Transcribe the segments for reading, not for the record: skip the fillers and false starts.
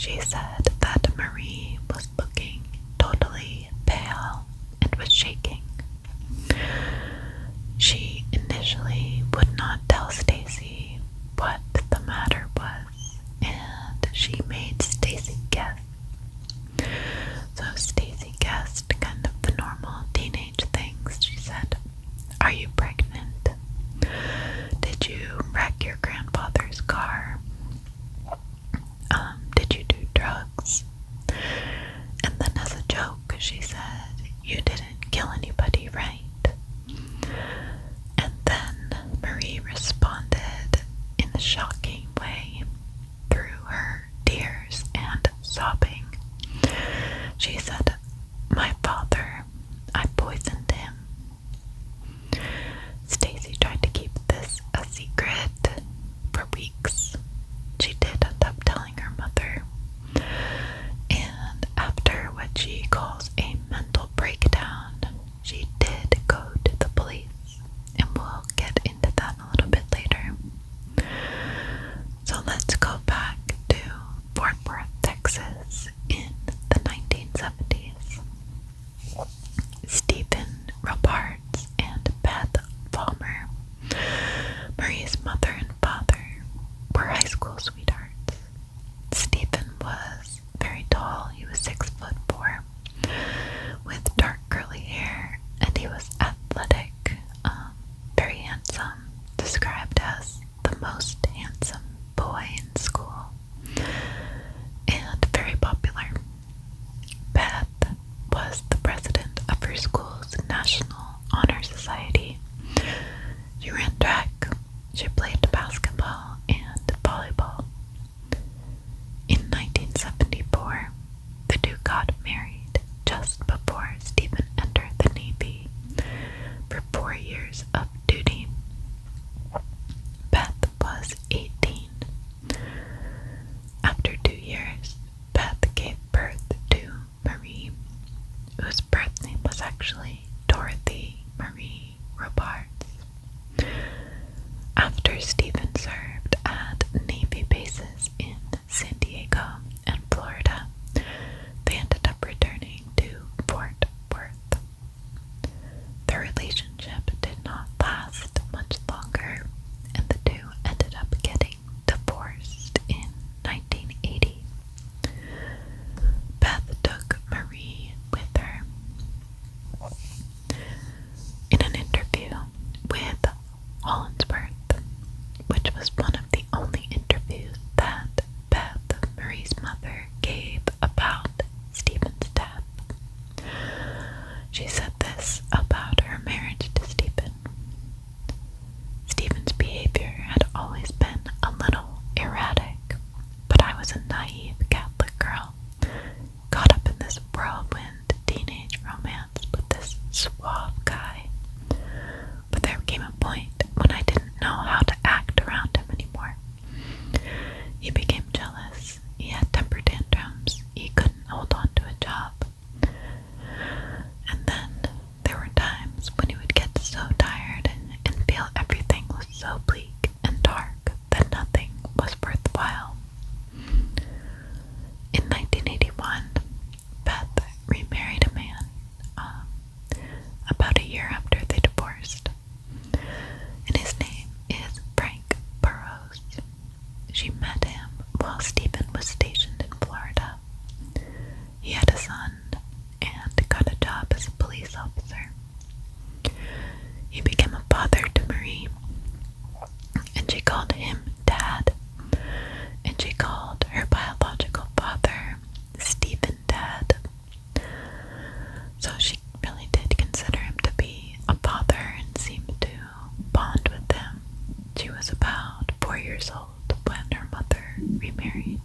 She said that Marie was looking totally pale and was shaking. She initially would not tell Stacy what the matter was, and she made Stacy guess. So Stacy guessed kind of the normal teenage things. She said, "Are you pregnant? Did you wreck your grandfather's car? Did you do drugs?" And then as a joke, she said, "You didn't kill anybody, right?" And then Marie responded in a shocking way through her tears and sobbing. She said, "My father, I poisoned him." Stacy tried to keep this a secret for weeks. She did end up telling her mother. And after what she calls a mental breakdown, she did go to the police. And we'll get into that a little bit later. So let's go back to Fort Worth, Texas in the 1970s. Stephen Robards and Beth Palmer, Marie's mother and father, were high school sweethearts. Stephen was very tall. He was 6'4", with dark curly hair, and he was athletic, very handsome, described as the most handsome boy in school, and very popular. Beth was the president of her school's National Honor Society. She ran track, she played basketball and volleyball. In 1974, the two got married just before Stephen entered the Navy for 4 years of duty. Beth was 18. After 2 years, Beth gave birth to Marie, whose birth name was actually Dorothy Marie Robards. After Stephen served at Navy bases in San Diego and Florida, they ended up returning to Fort Worth. Their relationship did not last much longer, and the two ended up getting divorced in 1980. Beth took Marie with her. In an interview with Hollinsworth, which was one of the only interviews that Beth, Marie's mother, gave about Stephen's death, she said this about her marriage to Stephen. "Stephen's behavior had always been a little erratic, but I was a naive Catholic girl, caught up in this whirlwind teenage romance with this suave guy. But there came a point when I didn't know how to act around him anymore. He became jealous, he had temper tantrums, he couldn't hold on to a job. And then there were times when he would get so tired and feel everything was so bleak and dark that nothing was worthwhile." In 1981, Beth remarried a man about a year after they divorced, and his name is Frank Burrows. She met him while Stephen was stationed in Florida. He had a son and got a job as a police officer. He became a father to Marie, and she called him Dad, and she called her biological father Stephen Dad. So she really did consider him to be a father and seemed to bond with him. She was about 4 years old when her mother remarried.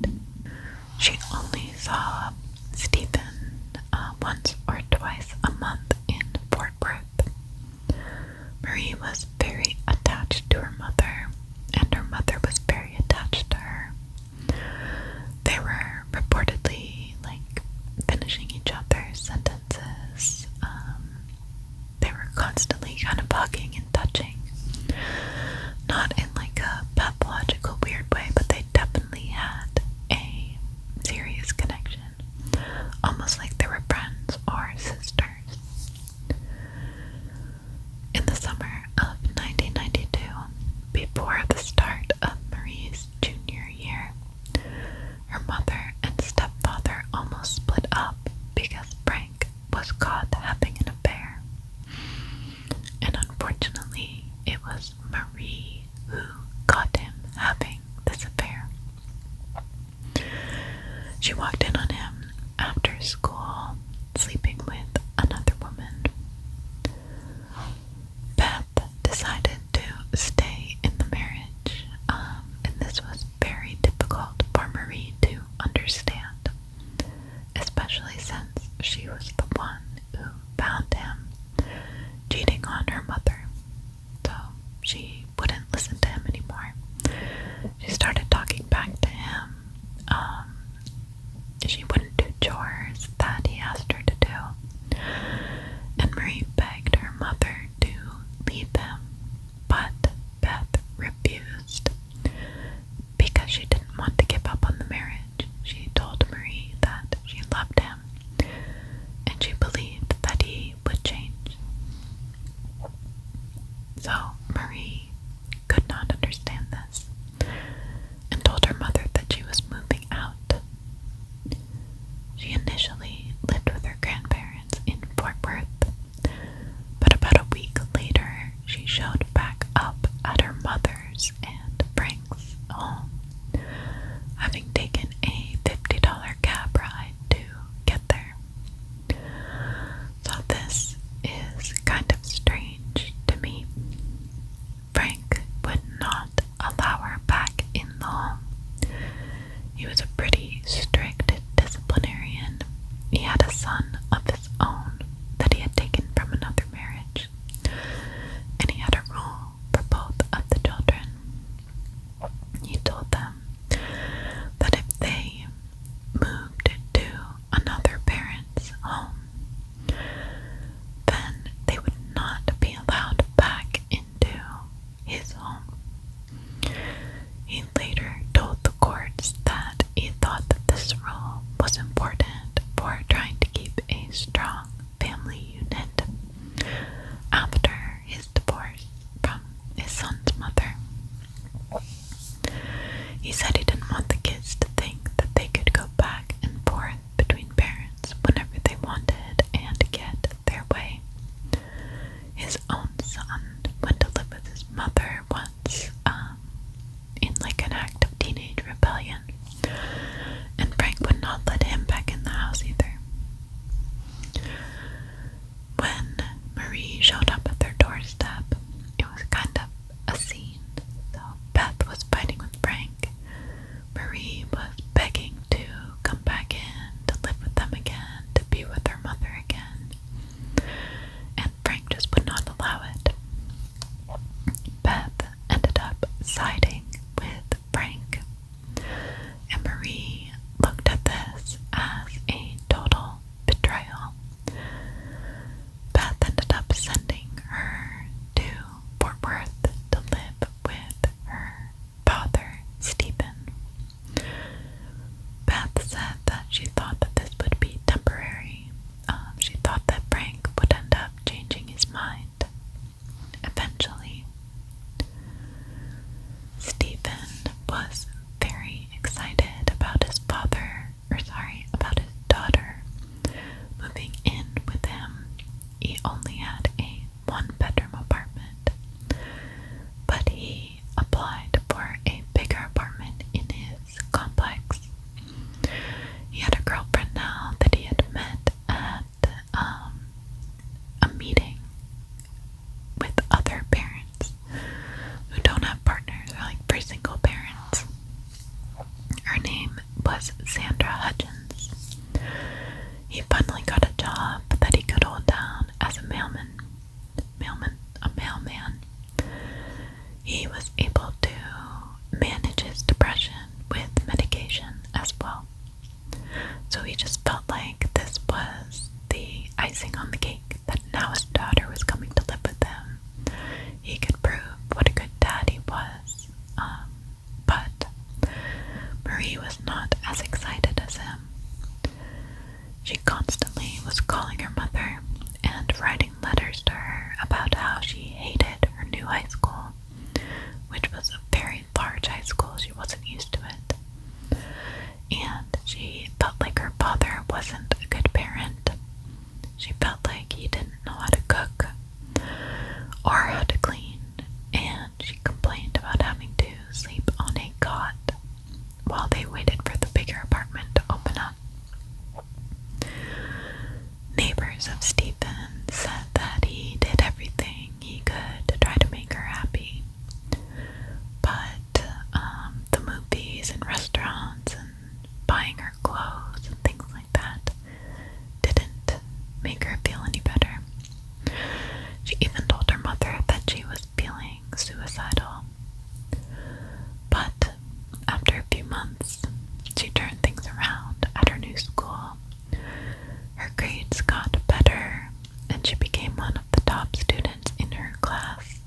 She only saw Stephen once or twice a month in Fort Worth. Marie was very attached to her mother, and her mother was very attached to her. They were reportedly finishing each other's sentences. They were constantly kind of hugging and touching. Not in a pathological weird way, but they definitely had a serious her mother and stepfather almost split up because Frank was caught having an affair. And unfortunately, it was Marie who caught him having this affair. She walked in on him after school, sleeping with another woman. Beth decided to stay in the marriage, and this was very difficult for Marie to understand, especially since she was the one who found him cheating on her mother. So she wouldn't listen to him anymore. She started talking back to him. She wouldn't do chores that he asked her to do. And Marie begged her mother to leave him, but Beth refused because she didn't want to give up on the marriage. She told Marie that she loved him and she believed that he would change. So Marie could not understand this and told her mother that she was moving out. She initially lived with her grandparents in Fort Worth, but about a week later, she showed back up at her mother's and Frank's home, having taken a $50 cab ride to get there. So this is kind of strange to me. Frank would not allow her back in the home. He was a pretty strict disciplinarian. He had a son of his own that he had taken from another marriage, and he had a rule for both of the children. He told them that if they moved to another parent's home, then they would not be allowed back into his home. He later told the courts that he thought that this rule was important for trying to keep a strong family unit after his divorce from his son's mother. He said he didn't want the kids to think that they could go back and forth between parents whenever they wanted and get their way. His own son went to live with his mother once, in like an act of teenage rebellion, and Frank would not let him back in the house either. When Marie showed up at their doorstep, it was kind of a scene. So Beth was fighting with Frank. Marie was begging to come back in, to live with them again, to be with her mother again. And Frank just would not allow it. Beth ended up siding with Frank. And Marie looked at this as a total betrayal. Beth ended up sending her to Fort Worth to live with her father, Stephen. Beth said that she thought that this would be temporary. She thought that Frank would end up changing his mind eventually. Stephen was very excited about his about his daughter moving in with him. He only had a one-bedroom apartment, but he applied for a bigger apartment in his complex. He had a girlfriend now that he had met at a meeting with other parents who don't have partners, or like for single parents. Her name was Sandra Hutchins. He finally got a job that he could hold down as a mailman. He was able to manage his depression with medication as well. So he just felt like this was the icing on the cake, that now his daughter was coming to live with him. He could prove what a good dad he was. But Marie was not as excited as him. She constantly was calling her mother and writing letters to her about how she hated her new high school, which was a very large high school. She wasn't used to it. months, she turned things around at her new school. Her grades got better, and she became one of the top students in her class.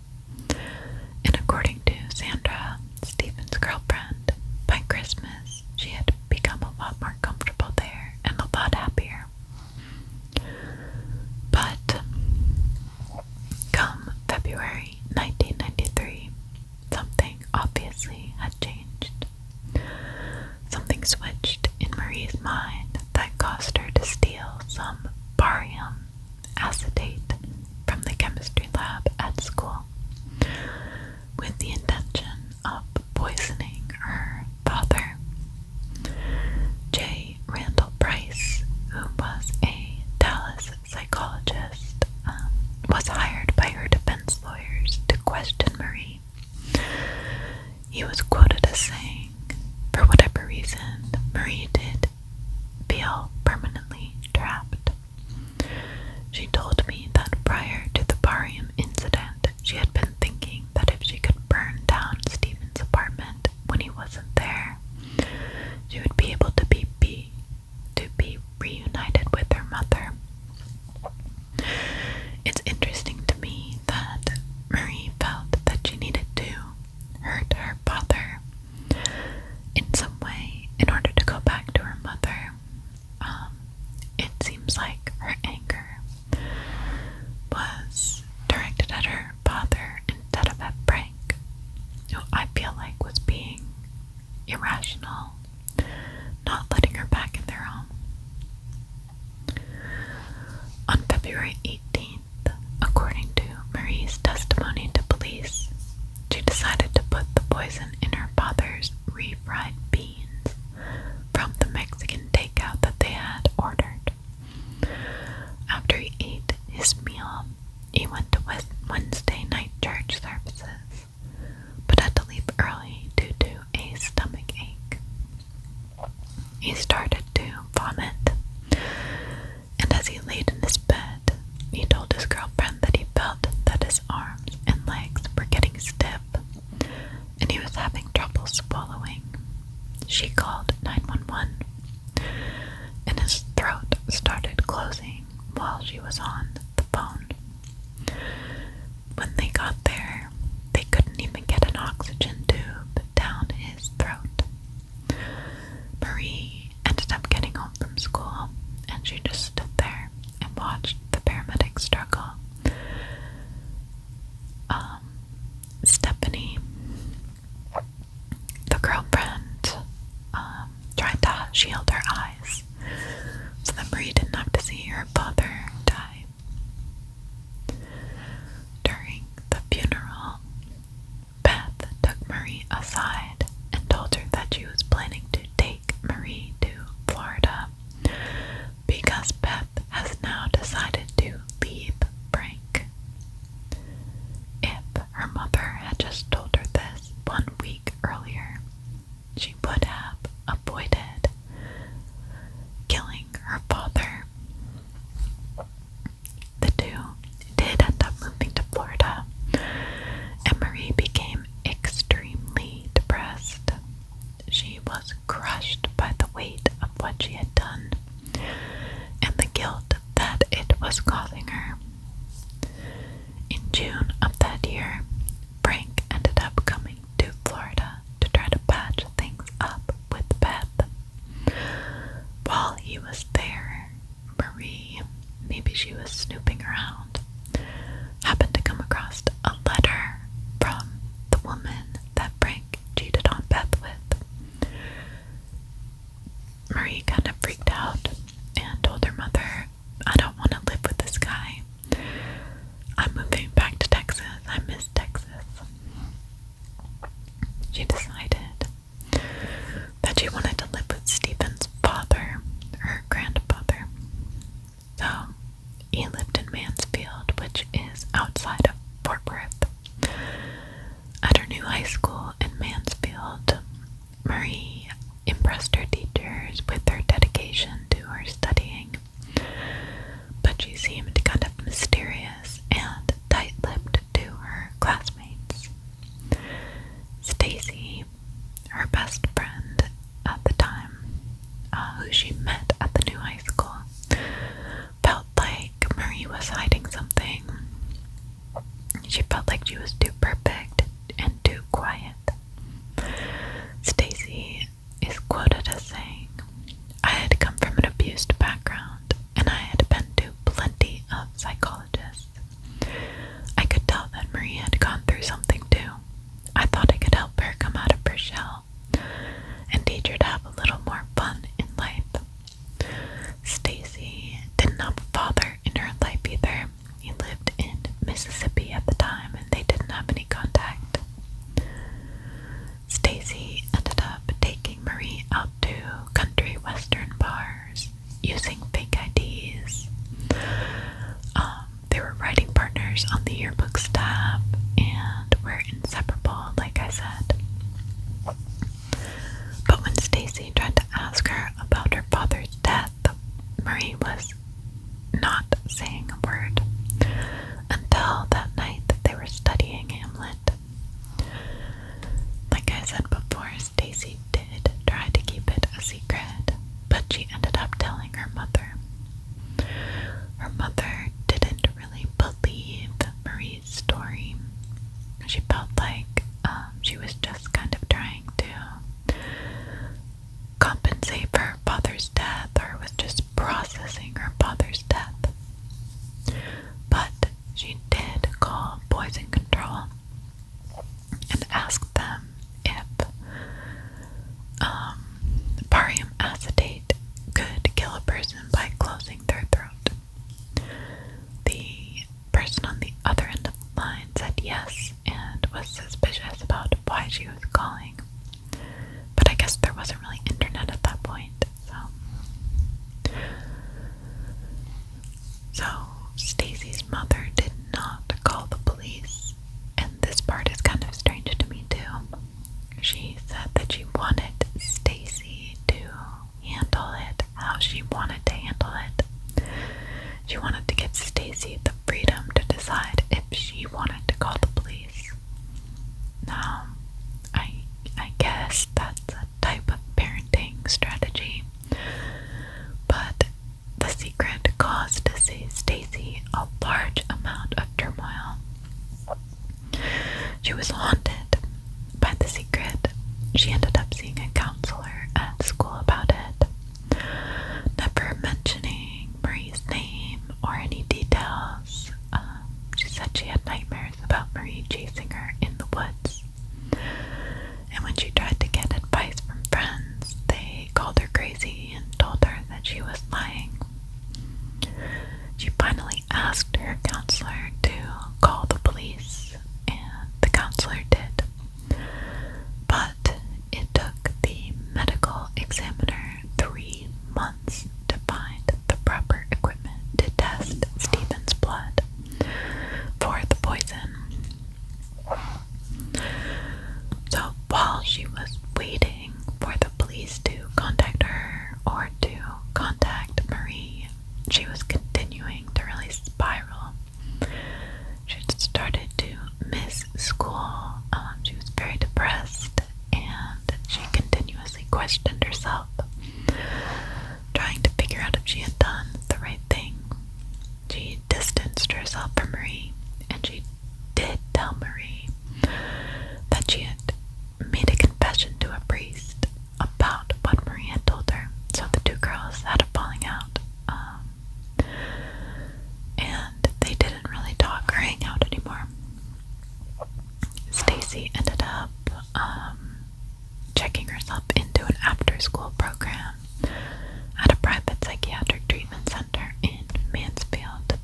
And according to Sandra, Stephen's girlfriend, by Christmas, she had become a lot more comfortable there and a lot happier. But come February 1993, something obviously had changed. Something switched in Marie's mind that caused her to steal some barium acetate from the chemistry lab at school, with the intention of poisoning her father. J. Randall Price, who was a Dallas psychologist, was hired by her defense lawyers to question Marie. He was quoted as saying, "For whatever reason, Marie did feel permanently trapped. She told me that prior to the barium incident, she had been thinking that if she could burn down Stephen's apartment when he wasn't there, she would be able to be reunited with her mother." It's interesting to me that Marie felt that she needed to hurt her father in some way in order to go back to her mother. It seems like her anger was directed at her father instead of at Frank, who I feel like was being irrational, not letting her back in their home. On February 18th, according to Marie's testimony to police, she decided to put the poison in her father's refried beans from the Mexican takeout that they had ordered. After he ate his meal, he went to Wednesday night church services, but had to leave early due to a stomach ache. He started to vomit, and as he laid in his bed, he told his girlfriend that he felt that his arms and legs were getting stiff, and he was having trouble swallowing. She called 911, and his throat started closing while she was on the phone. When they got there, they couldn't even get an oxygen tube down his throat. Marie ended up getting home from school, and she just stood there and watched the paramedics struggle. Stephanie, the girlfriend, tried to shield her eyes so that Marie didn't have to see her father die. During the funeral, Beth took Marie aside and told her that she was planning to take Marie to Florida because Beth has now decided to leave Frank. If her mother had just told her this 1 week earlier, she would have avoided killing her father. The two did end up moving to Florida, and Marie became extremely depressed. She was crushed by the weight of what she had done and the guilt that it was causing her. In June of that year, Frank ended up coming to Florida to try to patch things up with Beth. While he was there, Marie, maybe she was snooping around, happened to come across a letter from the woman that Frank cheated on Beth with. Marie kind of freaked out and told her mother, "I don't want to live with this guy. I'm moving back to Texas. I miss Texas." She decided that she wanted to live with Stephen's father, her grandfather. So he lived in Mansfield quoted as saying, "I had come from an abused background, and I had been to plenty of psychologists. I could tell that Marie had gone through something too. I thought I could help her come out of her shell and teach her to have a little more fun in life." Stacy didn't have a father in her life either. He lived in Mississippi at the time, and they didn't have any contact. Stacy ended up taking Marie out to country western bars using fake IDs. They were writing partners on the yearbook staff and were inseparable, like I said. But when Stacy tried to ask her about her father's death, Marie was not saying a word until that night that they were studying Hamlet. Like I said before, Stacy did try to keep it a secret, but she ended up telling her mother. Her mother didn't really believe Marie's story. She felt like she was just kind of trying to compensate for her father's death, or was just processing her father's death. But she did call Poison Control and ask them if barium acetate could kill a person by closing their throat. The person on the other end of the line said yes and was suspicious about why she was calling. But I guess there wasn't really internet at that point, so Stacy's mother did not call the police, and this part is kind of strange to me too. She said that she wanted Stacy to handle it how she wanted to handle it. She wanted to give Stacy the freedom to decide if she wanted to call the police. Now, I guess that's a type of parenting strategy, but the secret caused Stacy a large amount of turmoil. She was haunted by the secret. She ended up seeing a counselor at school about it, never mentioning Marie's name or any details. She said she had nightmares about Marie chasing her in the woods. And when she tried to get advice from friends, they called her crazy and told her that she was lying. She finally asked her counselor to call the police, and the counselor did. But it took the medical examiner 3 months to find the proper equipment to test Stephen's blood for the poison. So while she was waiting for the police to contact her or to contact Marie, she was continuing to really spiral. She started to miss school. She was very depressed, and she continuously questioned herself, trying to figure out if she had done the right thing. She distanced herself from Marie, and she did tell Marie that she had made a confession to a priest about what Marie had told her. So the two girls had a falling out, and they didn't really talk or hang out anymore. Stacy ended up checking herself into an after-school program at a private psychiatric treatment center in Mansfield.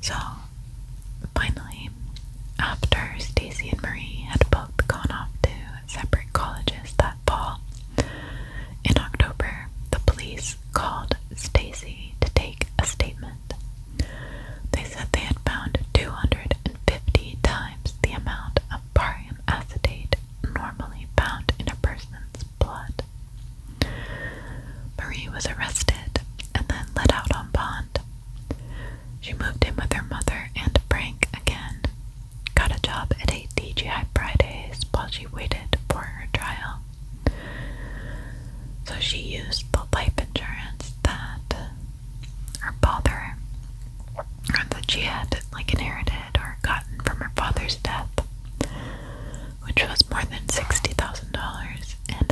So finally, after Stacy and Marie had both gone off to separate colleges that fall, in October, the police called Stacy to take a statement. They said they had found 250 times the amount of barium acetate normally found in a person's blood. Marie was arrested and then let out on bond. She moved in with her mother and Frank again, got a job at a TGI Fridays while she waited for her trial. So she used the life insurance that her father, or that she had inherited or gotten from her father's death, which was more than $60,000, and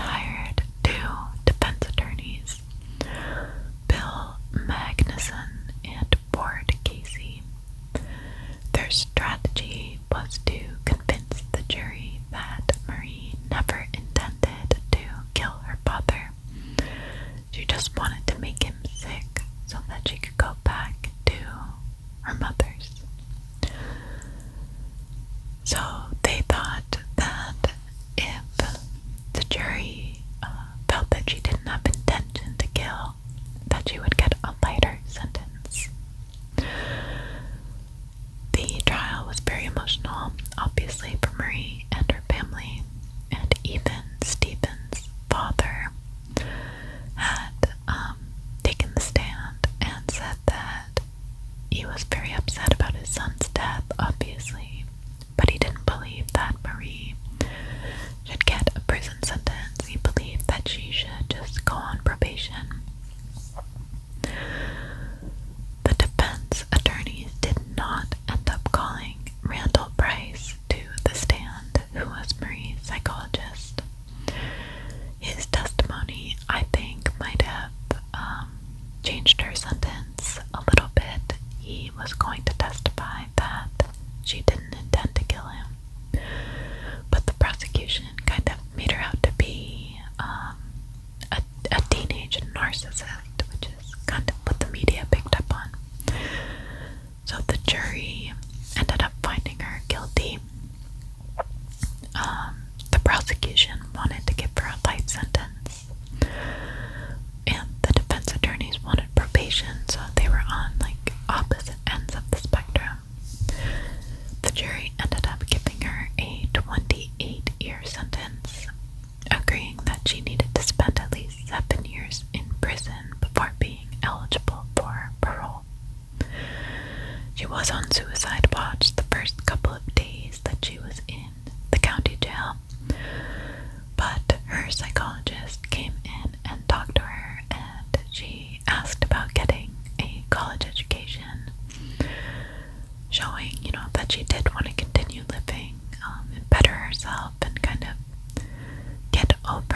narcissist, which is kind of what the media picked up on. So the jury ended up finding her guilty. The prosecution wanted to give her a life sentence, and the defense attorneys wanted probation, so they were on like opposite ends of the spectrum. The jury ended up giving her a 28-year sentence, agreeing that she needed to spend at least 7 years in prison before being eligible for parole. She was on suicide watch the first couple of days that she was in the county jail, but her psychologist came in and talked to her, and she asked about getting a college education, showing, that she did want to continue living and better herself and kind of get over